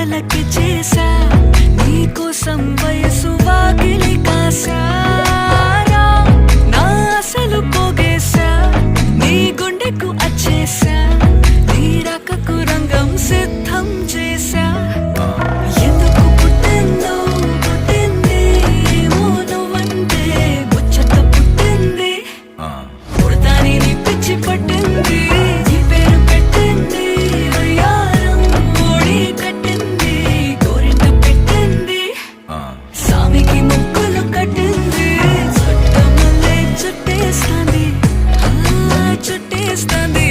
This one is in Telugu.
తలకి చేసా నీకోసం వయసు వాకిలి కాసారా నా అసలు పోగేశా నీ గుండెకు అచ్చేసా నీ రకకు రంగం సిద్ధం చేసా ఎందుకు పుట్టిందో పుట్టింది ఏమో నువ్వంటే ముచ్చట పుట్టింది పుడతాని నీ పిచ్చి పట్టింది నీ పేరు పెట్టింది వయ్యారం ఓడి కట్టింది గోరింట పెట్టింది సామికి ముక్కులు కట్టింది చుట్టమల్లే చుట్టేస్తాంది చుట్టేస్తాంది